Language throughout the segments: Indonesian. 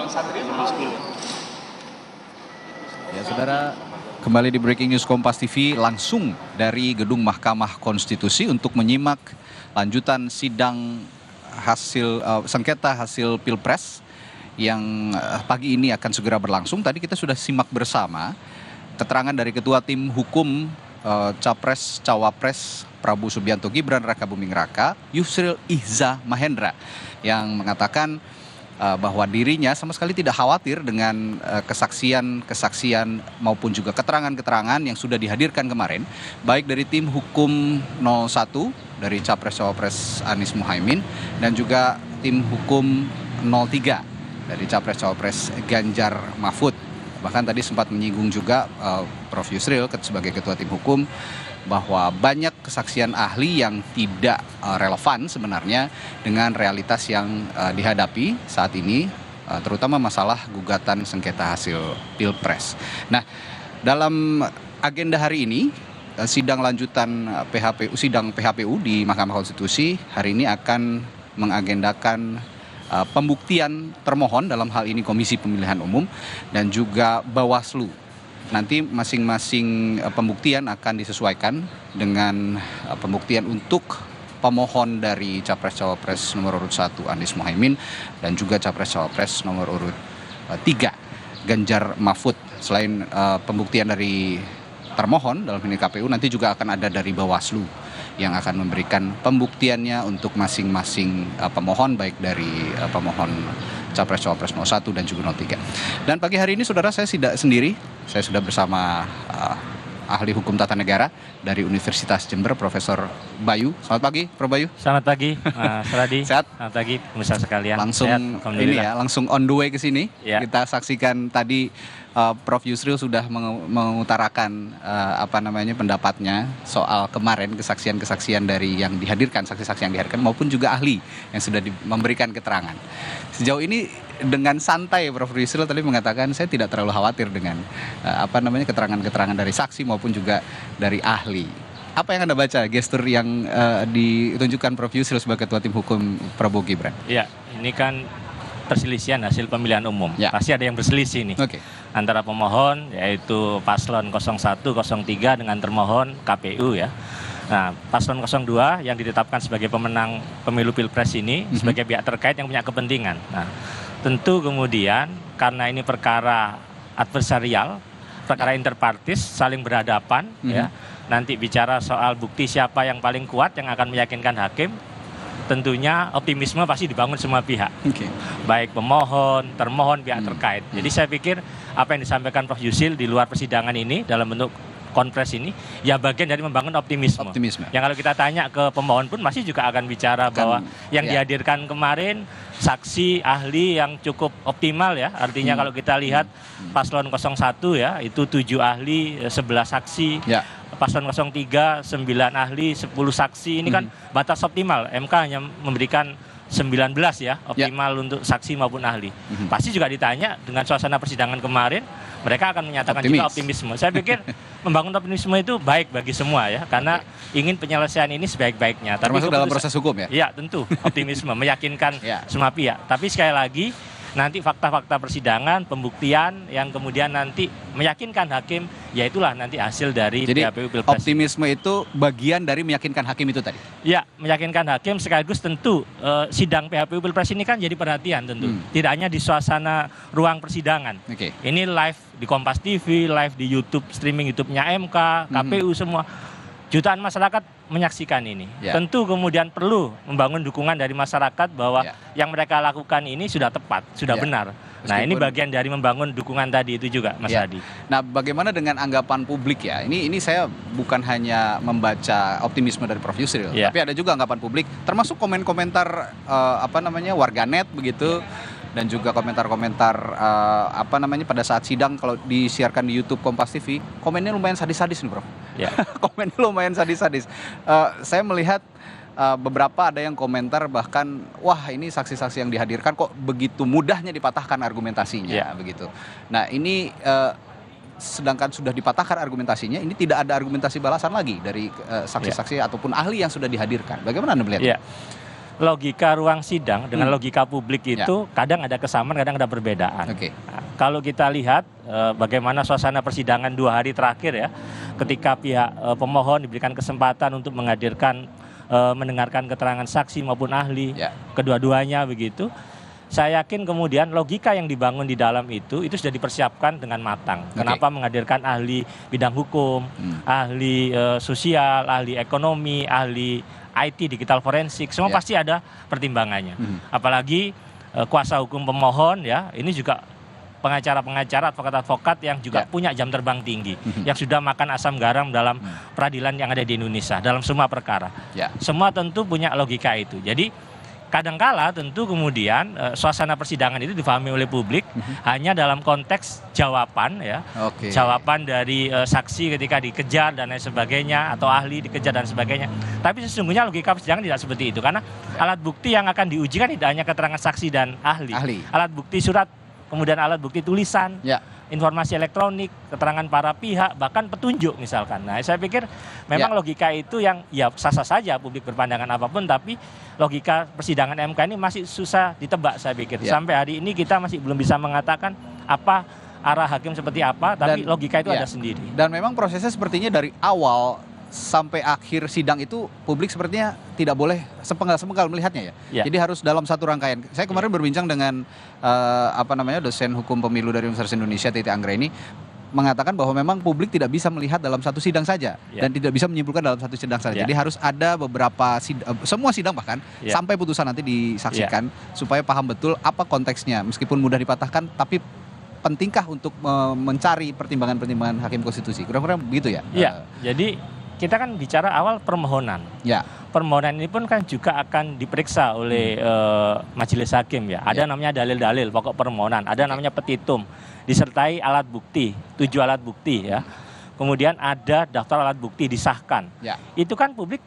Ya, saudara, kembali di Breaking News Kompas TV langsung dari Gedung Mahkamah Konstitusi untuk menyimak lanjutan sidang sengketa hasil Pilpres yang pagi ini akan segera berlangsung. Tadi kita sudah simak bersama keterangan dari Ketua Tim Hukum Capres Cawapres Prabowo Subianto Gibran Rakabuming Raka, Yusril Ihza Mahendra, yang mengatakan bahwa dirinya sama sekali tidak khawatir dengan kesaksian maupun juga keterangan-keterangan yang sudah dihadirkan kemarin, baik dari tim hukum 01 dari Capres Cawapres Anies Muhaimin dan juga tim hukum 03 dari Capres Cawapres Ganjar Mahfud. Bahkan tadi sempat menyinggung juga Prof. Yusril sebagai Ketua Tim Hukum bahwa banyak kesaksian ahli yang tidak relevan sebenarnya dengan realitas yang dihadapi saat ini, terutama masalah gugatan sengketa hasil Pilpres. Nah, dalam agenda hari ini, sidang lanjutan sidang PHPU di Mahkamah Konstitusi hari ini akan mengagendakan pembuktian termohon, dalam hal ini Komisi Pemilihan Umum dan juga Bawaslu. Nanti masing-masing pembuktian akan disesuaikan dengan pembuktian untuk pemohon dari Capres-Cawapres nomor urut 1 Anies Muhaimin dan juga Capres-Cawapres nomor urut 3 Ganjar Mahfud. Selain pembuktian dari termohon dalam ini KPU, nanti juga akan ada dari Bawaslu yang akan memberikan pembuktiannya untuk masing-masing pemohon, baik dari pemohon Capres-Cawapres 01 dan juga 03. Dan pagi hari ini, saudara, saya tidak sendiri. Saya sudah bersama ahli hukum tata negara dari Universitas Jember, Profesor Bayu. Selamat pagi, Prof. Bayu. Selamat pagi, Mas Radi. Sehat? Selamat pagi, pemirsa sekalian. Langsung Sehat, ini ya, langsung on the way ke sini. Ya. Kita saksikan tadi Prof. Yusril sudah mengutarakan pendapatnya soal kemarin kesaksian-kesaksian dari yang dihadirkan, saksi-saksi yang dihadirkan maupun juga ahli yang sudah memberikan keterangan. Sejauh ini dengan santai Prof. Yusril tadi mengatakan saya tidak terlalu khawatir dengan keterangan-keterangan dari saksi maupun juga dari ahli. Apa yang Anda baca gestur yang ditunjukkan Prof. Yusril sebagai Ketua Tim Hukum Prabowo Gibran? Ya, ini kan perselisihan hasil pemilihan umum. Ya. Pasti ada yang berselisih nih. Oke. Antara pemohon yaitu paslon 01, 03 dengan termohon KPU ya. Nah, paslon 02 yang ditetapkan sebagai pemenang pemilu Pilpres ini sebagai pihak terkait yang punya kepentingan. Nah, tentu kemudian karena ini perkara adversarial, perkara interpartis, saling berhadapan ya. Nanti bicara soal bukti siapa yang paling kuat yang akan meyakinkan hakim. Tentunya optimisme pasti dibangun semua pihak, baik pemohon, termohon, pihak terkait. Jadi saya pikir apa yang disampaikan Prof. Yusril di luar persidangan ini dalam bentuk konfres ini ya bagian dari membangun optimisme. Yang kalau kita tanya ke pemohon pun masih juga akan bicara bahwa yang dihadirkan kemarin saksi ahli yang cukup optimal ya. Artinya kalau kita lihat paslon 01 ya itu 7 ahli, 11 saksi. Ya. Paslon 03, 9 ahli, 10 saksi. Ini kan batas optimal. MK hanya memberikan 19 ya, optimal untuk saksi maupun ahli. Pasti juga ditanya dengan suasana persidangan kemarin, mereka akan menyatakan juga optimisme. Saya pikir membangun optimisme itu baik bagi semua ya, karena ingin penyelesaian ini sebaik-baiknya. Termasuk dalam proses hukum ya? Iya, tentu. Optimisme, meyakinkan semua pihak. Tapi sekali lagi, nanti fakta-fakta persidangan, pembuktian yang kemudian nanti meyakinkan hakim, ya itulah nanti hasil dari PHPU Pilpres. Jadi optimisme itu bagian dari meyakinkan hakim itu tadi? Ya, meyakinkan hakim sekaligus tentu sidang PHPU Pilpres ini kan jadi perhatian tentu. Tidak hanya di suasana ruang persidangan. Ini live di Kompas TV, live di YouTube, streaming YouTube-nya MK, KPU semua. Jutaan masyarakat menyaksikan ini. Tentu kemudian perlu membangun dukungan dari masyarakat bahwa yang mereka lakukan ini sudah tepat, sudah benar. Nah, ini bagian dari membangun dukungan tadi itu juga, Mas Hadi. Nah, bagaimana dengan anggapan publik ya? Ini saya bukan hanya membaca optimisme dari Prof. Yusril, tapi ada juga anggapan publik, termasuk komen-komentar warganet begitu. Dan juga komentar-komentar pada saat sidang kalau disiarkan di YouTube Kompas TV, komennya lumayan sadis-sadis nih, Bro. Komennya lumayan sadis-sadis. Saya melihat beberapa ada yang komentar bahkan, wah ini saksi-saksi yang dihadirkan kok begitu mudahnya dipatahkan argumentasinya, begitu. Nah ini sedangkan sudah dipatahkan argumentasinya, ini tidak ada argumentasi balasan lagi dari saksi-saksi ataupun ahli yang sudah dihadirkan. Bagaimana Anda melihat? logika ruang sidang dengan logika publik itu kadang ada kesamaan, kadang ada perbedaan. Nah, kalau kita lihat bagaimana suasana persidangan 2 hari terakhir ya, ketika pihak pemohon diberikan kesempatan untuk menghadirkan mendengarkan keterangan saksi maupun ahli, kedua-duanya begitu. Saya yakin kemudian logika yang dibangun di dalam itu sudah dipersiapkan dengan matang. Kenapa menghadirkan ahli bidang hukum, ahli sosial, ahli ekonomi, ahli IT, digital forensik, semua pasti ada pertimbangannya. Apalagi kuasa hukum pemohon ya, ini juga pengacara-pengacara, advokat-advokat yang juga punya jam terbang tinggi, yang sudah makan asam garam dalam peradilan yang ada di Indonesia, dalam semua perkara. Semua tentu punya logika itu. Jadi kadangkala tentu kemudian suasana persidangan itu difahami oleh publik hanya dalam konteks jawaban ya, jawaban dari saksi ketika dikejar dan lain sebagainya, atau ahli dikejar dan sebagainya. Tapi sesungguhnya logika persidangan tidak seperti itu, karena alat bukti yang akan diujikan tidak hanya keterangan saksi dan ahli. Alat bukti surat, kemudian alat bukti tulisan, informasi elektronik, keterangan para pihak, bahkan petunjuk misalkan. Nah, saya pikir memang logika itu yang ya sah-sah saja publik berpandangan apapun, tapi logika persidangan MK ini masih susah ditebak saya pikir. Sampai hari ini kita masih belum bisa mengatakan apa arah hakim seperti apa, tapi logika itu ada sendiri. Dan memang prosesnya sepertinya dari awal sampai akhir sidang itu publik sepertinya tidak boleh sepenggal-sepenggal melihatnya ya. Jadi harus dalam satu rangkaian. Saya kemarin berbincang dengan dosen hukum pemilu dari Universitas Indonesia, Titi Anggraini, mengatakan bahwa memang publik tidak bisa melihat dalam satu sidang saja dan tidak bisa menyimpulkan dalam satu sidang saja. Jadi harus ada beberapa semua sidang bahkan sampai putusan nanti disaksikan supaya paham betul apa konteksnya. Meskipun mudah dipatahkan, tapi pentingkah untuk mencari pertimbangan-pertimbangan hakim konstitusi. Kurang-kurang begitu ya. Iya. Jadi kita kan bicara awal permohonan. Permohonan ini pun kan juga akan diperiksa oleh majelis hakim ya. Ada namanya dalil-dalil pokok permohonan, ada namanya petitum, disertai alat bukti, 7 alat bukti ya. Kemudian ada daftar alat bukti disahkan. Itu kan publik,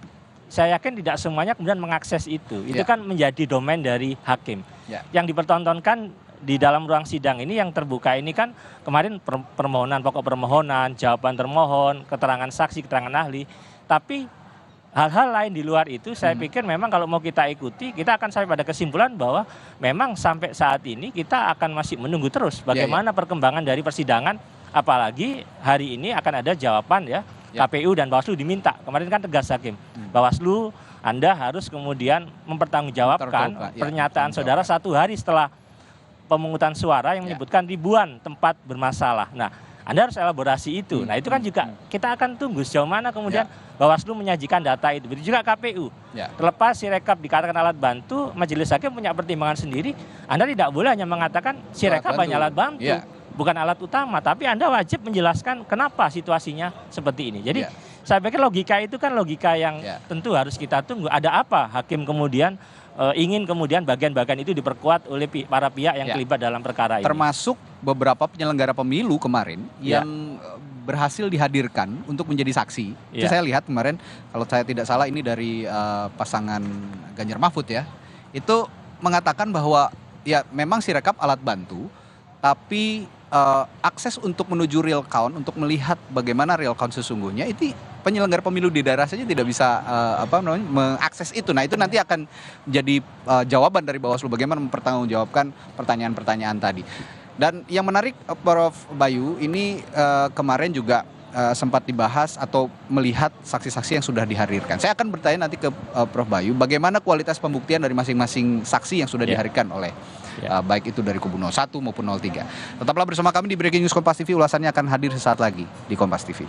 saya yakin tidak semuanya kemudian mengakses itu. Itu kan menjadi domain dari hakim. Yang dipertontonkan di dalam ruang sidang ini yang terbuka ini kan kemarin permohonan, pokok permohonan, jawaban termohon, keterangan saksi, keterangan ahli. Tapi hal-hal lain di luar itu saya pikir memang kalau mau kita ikuti, kita akan sampai pada kesimpulan bahwa memang sampai saat ini kita akan masih menunggu terus bagaimana perkembangan dari persidangan, apalagi hari ini akan ada jawaban ya, KPU dan Bawaslu diminta. Kemarin kan tegas hakim, Bawaslu Anda harus kemudian mempertanggungjawabkan pernyataan saudara 1 hari setelah pemungutan suara yang menyebutkan ribuan tempat bermasalah. Nah, Anda harus elaborasi itu. Nah, itu kan juga kita akan tunggu sejauh mana kemudian Bawaslu menyajikan data itu. Begitu juga KPU. Terlepas Sirekap dikatakan alat bantu, majelis hakim punya pertimbangan sendiri. Anda tidak boleh hanya mengatakan Sirekap hanya alat bantu, bukan alat utama. Tapi Anda wajib menjelaskan kenapa situasinya seperti ini. Jadi saya pikir logika itu kan logika yang tentu harus kita tunggu. Ada apa hakim kemudian ingin kemudian bagian-bagian itu diperkuat oleh para pihak yang terlibat dalam perkara ini. Termasuk beberapa penyelenggara pemilu kemarin yang berhasil dihadirkan untuk menjadi saksi. Itu saya lihat kemarin, kalau saya tidak salah ini dari pasangan Ganjar Mahfud ya. Itu mengatakan bahwa ya memang Sirekap alat bantu, tapi akses untuk menuju real count, untuk melihat bagaimana real count sesungguhnya, itu penyelenggara pemilu di daerah saja tidak bisa mengakses itu. Nah, itu nanti akan jadi jawaban dari Bawaslu bagaimana mempertanggungjawabkan pertanyaan-pertanyaan tadi. Dan yang menarik, Prof. Bayu, ini kemarin juga sempat dibahas atau melihat saksi-saksi yang sudah dihadirkan. Saya akan bertanya nanti ke Prof. Bayu, bagaimana kualitas pembuktian dari masing-masing saksi yang sudah dihadirkan oleh baik itu dari kubu 01 maupun 03. Tetaplah bersama kami di Breaking News Kompas TV, ulasannya akan hadir sesaat lagi di Kompas TV.